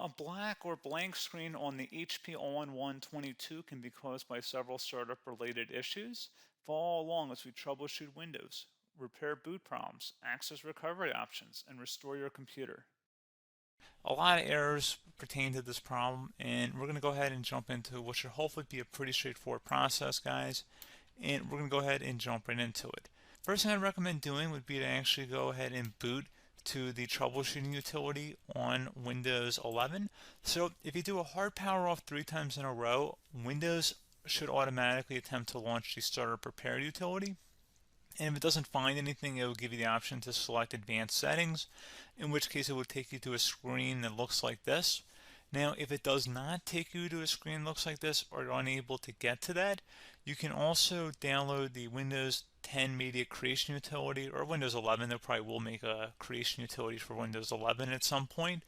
A black or blank screen on the HP All-in-One 22 can be caused by several startup-related issues. Follow along as we troubleshoot Windows, repair boot problems, access recovery options, and restore your computer. A lot of errors pertain to this problem, and we're going to go ahead and jump into what should hopefully be a pretty straightforward process, guys. And we're going to go ahead and jump right into it. First thing I'd recommend doing would be to actually go ahead and boot to the troubleshooting utility on Windows 11. So if you do a hard power off 3 times in a row, Windows should automatically attempt to launch the startup repair utility. And if it doesn't find anything, it will give you the option to select advanced settings, in which case it will take you to a screen that looks like this. Now, if it does not take you to a screen that looks like this, or you're unable to get to that, you can also download the Windows 10 Media Creation Utility, or Windows 11. They probably will make a creation utility for Windows 11 at some point.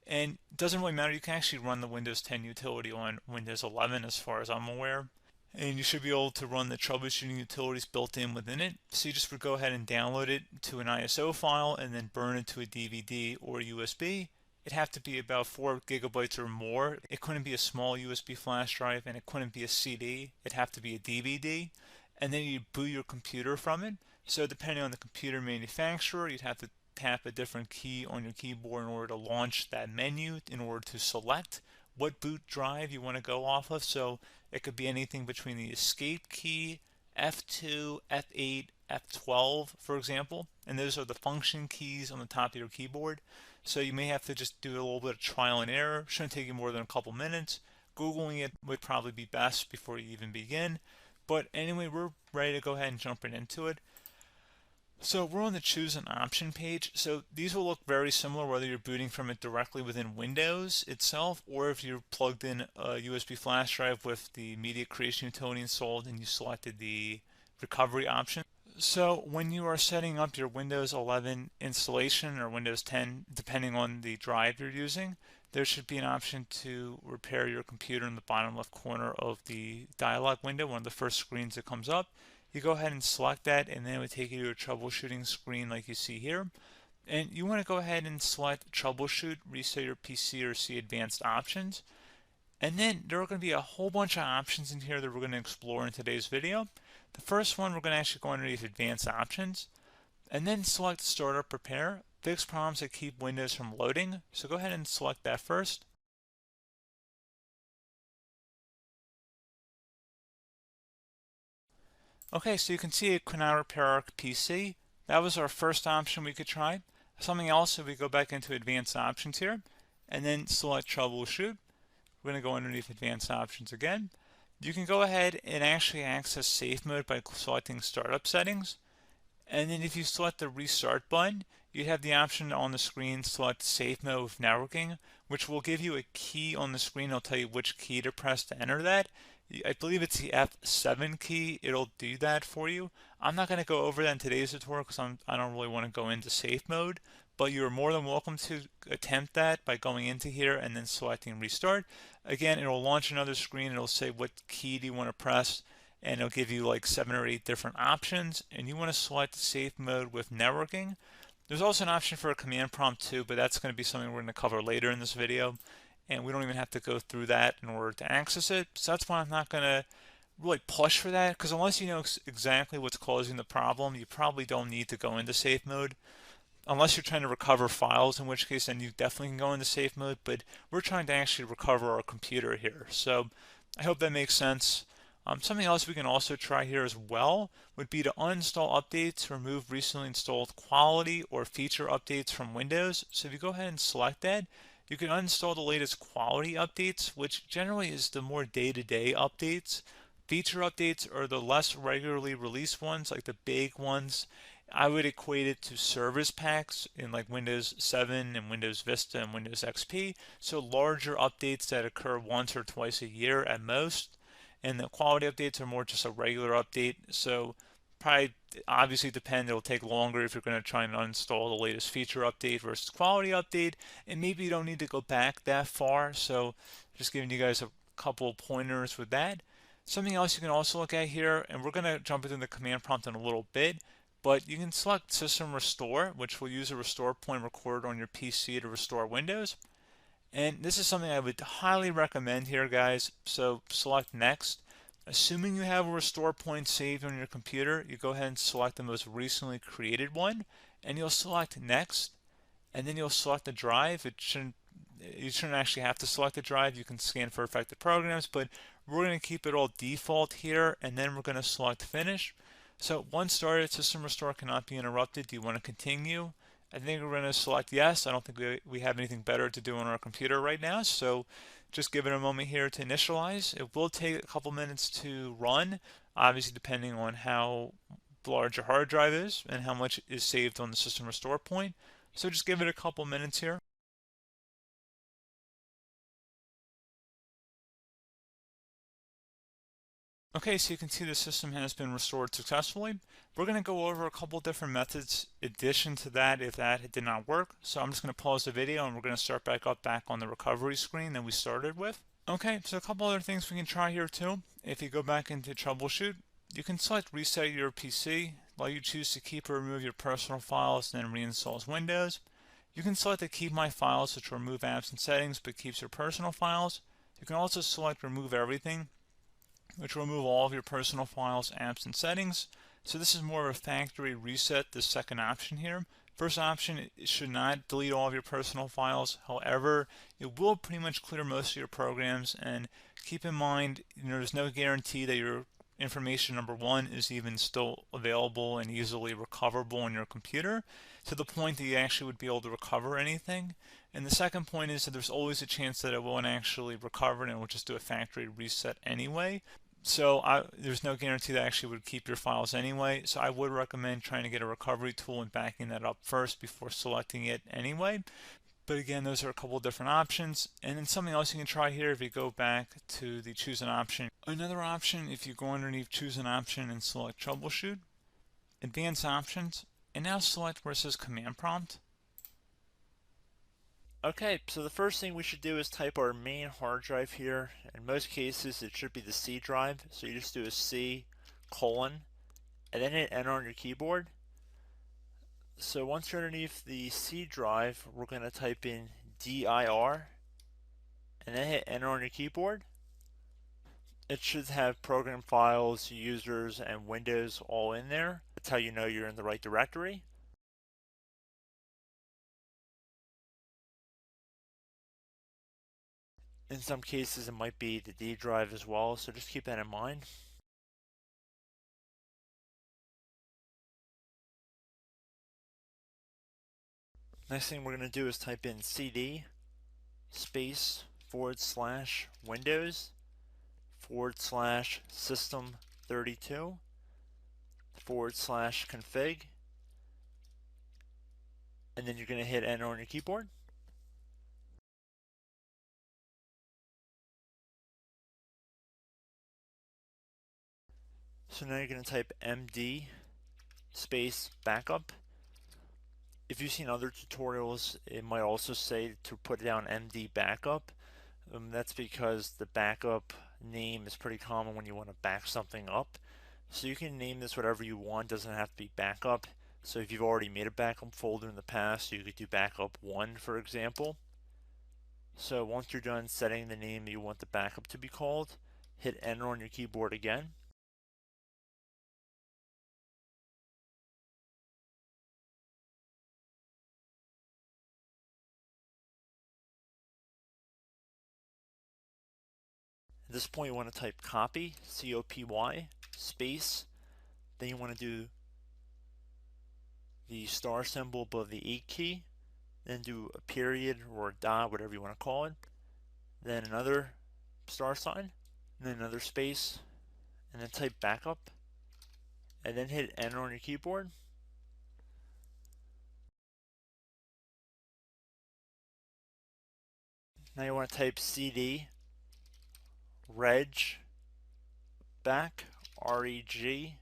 And it doesn't really matter, you can actually run the Windows 10 utility on Windows 11 as far as I'm aware. And you should be able to run the troubleshooting utilities built in within it. So you just would go ahead and download it to an ISO file and then burn it to a DVD or USB. It'd have to be about 4 gigabytes or more. It couldn't be a small USB flash drive, and it couldn't be a CD. It'd have to be a DVD. And then you boot your computer from it. So depending on the computer manufacturer, you'd have to tap a different key on your keyboard in order to launch that menu, in order to select what boot drive you want to go off of. So it could be anything between the escape key, F2, F8, F12, for example, and those are the function keys on the top of your keyboard. So you may have to just do a little bit of trial and error. Shouldn't take you more than a couple minutes. Googling it would probably be best before you even begin. But anyway, we're ready to go ahead and jump right into it. So we're on the choose an option page. So these will look very similar whether you're booting from it directly within Windows itself, or if you're plugged in a USB flash drive with the media creation utility installed and you selected the recovery option. So when you are setting up your Windows 11 installation or Windows 10, depending on the drive you're using, there should be an option to repair your computer in the bottom left corner of the dialog window, one of the first screens that comes up. You go ahead and select that, and then it would take you to a troubleshooting screen like you see here. And you want to go ahead and select troubleshoot, reset your PC, or see advanced options. And then there are going to be a whole bunch of options in here that we're going to explore in today's video. The first one, we're going to actually go underneath advanced options and then select startup repair, fix problems that keep Windows from loading. So go ahead and select that first. Okay, so you can see it could not repair our PC. That was our first option we could try. Something else, if we go back into advanced options here and then select troubleshoot, we're going to go underneath advanced options again. You can go ahead and actually access safe mode by selecting startup settings. And then if you select the restart button, you have the option on the screen select safe mode with networking, which will give you a key on the screen. It'll tell you which key to press to enter that. I believe it's the F7 key. It'll do that for you. I'm not going to go over that in today's tutorial because I don't really want to go into safe mode, but you're more than welcome to attempt that by going into here and then selecting restart. Again, it'll launch another screen. It'll say what key do you want to press, and it'll give you like 7 or 8 different options, and you want to select safe mode with networking. There's also an option for a command prompt too, but that's going to be something we're going to cover later in this video, and we don't even have to go through that in order to access it. So that's why I'm not going to really push for that, because unless you know exactly what's causing the problem, you probably don't need to go into safe mode. Unless you're trying to recover files, in which case then you definitely can go into safe mode, but we're trying to actually recover our computer here. So I hope that makes sense. Something else we can also try here as well would be to uninstall updates, remove recently installed quality or feature updates from Windows. So if you go ahead and select that, you can uninstall the latest quality updates, which generally is the more day-to-day updates. Feature updates are the less regularly released ones, like the big ones. I would equate it to service packs in like Windows 7 and Windows Vista and Windows XP. So larger updates that occur once or twice a year at most. And the quality updates are more just a regular update. So probably obviously depend, it'll take longer if you're going to try and uninstall the latest feature update versus quality update. And maybe you don't need to go back that far. So just giving you guys a couple pointers with that. Something else you can also look at here, and we're going to jump into the command prompt in a little bit, but you can select System Restore, which will use a restore point recorded on your PC to restore Windows. And this is something I would highly recommend here, guys. So select next. Assuming you have a restore point saved on your computer, you go ahead and select the most recently created one, and you'll select next, and then you'll select the drive. You shouldn't actually have to select the drive. You can scan for affected programs, but we're going to keep it all default here, and then we're going to select finish. So once started, system restore cannot be interrupted. Do you want to continue? I think we're going to select yes. I don't think we have anything better to do on our computer right now, so just give it a moment here to initialize. It will take a couple minutes to run, obviously depending on how large your hard drive is and how much is saved on the system restore point. So just give it a couple minutes here. Okay, so you can see the system has been restored successfully. We're going to go over a couple different methods in addition to that if that did not work. So I'm just going to pause the video and we're going to start back on the recovery screen that we started with. Okay, so a couple other things we can try here too. If you go back into troubleshoot, you can select reset your PC, while you choose to keep or remove your personal files and then reinstalls Windows. You can select to keep my files, which will remove apps and settings but keeps your personal files. You can also select remove everything, which will remove all of your personal files, apps, and settings. So this is more of a factory reset, the second option here. First option, it should not delete all of your personal files. However, it will pretty much clear most of your programs. And keep in mind, there's no guarantee that your information, number one, is even still available and easily recoverable on your computer to the point that you actually would be able to recover anything. And the second point is that there's always a chance that it won't actually recover and it will just do a factory reset anyway. So there's no guarantee that actually would keep your files anyway. So I would recommend trying to get a recovery tool and backing that up first before selecting it anyway. But again, those are a couple different options. And then something else you can try here if you go back to the choose an option. Another option, if you go underneath choose an option and select troubleshoot, advanced options, and now select where it says command prompt. Okay, so the first thing we should do is type our main hard drive here. In most cases, it should be the C drive. So you just do a C colon and then hit enter on your keyboard. So once you're underneath the C drive, we're going to type in dir and then hit enter on your keyboard. It should have program files, users, and Windows all in there. That's how you know you're in the right directory. In some cases, it might be the D drive as well, so just keep that in mind. Next thing we're going to do is type in cd space / Windows / system 32 / config, and then you're going to hit enter on your keyboard. So now you're going to type md space backup. If you've seen other tutorials, it might also say to put down md backup. That's because the backup name is pretty common when you want to back something up. So you can name this whatever you want, doesn't have to be backup. So if you've already made a backup folder in the past, you could do backup 1, for example. So once you're done setting the name you want the backup to be called, hit enter on your keyboard again. At this point you want to type copy, C-O-P-Y, space, then you want to do the star symbol above the 8 key, then do a period or a dot, whatever you want to call it, then another star sign, and then another space, and then type backup, and then hit enter on your keyboard. Now you want to type cd reg back, REGBACK,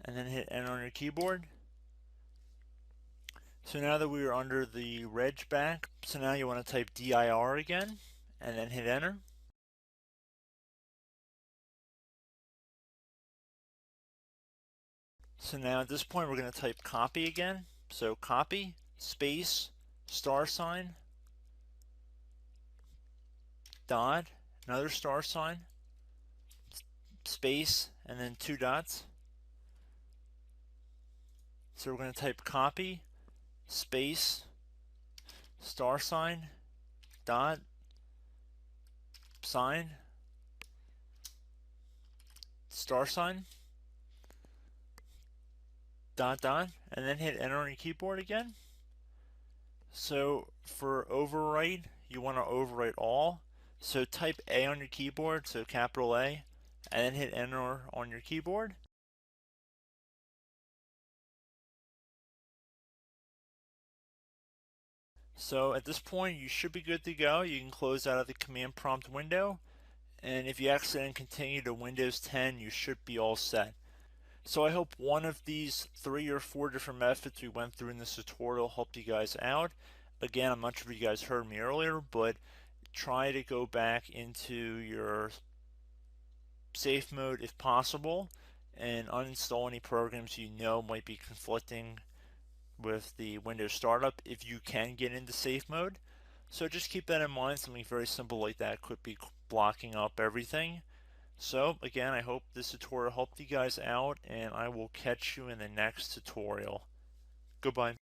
and then hit enter on your keyboard. So now that we are under the reg back, so now you want to type dir again, and then hit enter. So now at this point we're going to type copy again. So copy, space, star sign, dot, another star sign, space, and then 2 dots. So we're going to type copy, space, star sign, dot, sign, star sign, dot, dot, and then hit enter on your keyboard again. So for overwrite, you want to overwrite all. So type A on your keyboard, so capital A, and then hit enter on your keyboard. So at this point, you should be good to go. You can close out of the command prompt window, and if you accidentally continue to Windows 10, you should be all set. So I hope one of these 3 or 4 different methods we went through in this tutorial helped you guys out. Again, I'm not sure if you guys heard me earlier, but try to go back into your safe mode if possible and uninstall any programs you know might be conflicting with the Windows startup if you can get into safe mode. So just keep that in mind. Something very simple like that could be blocking up everything. So again, I hope this tutorial helped you guys out, and I will catch you in the next tutorial. Goodbye.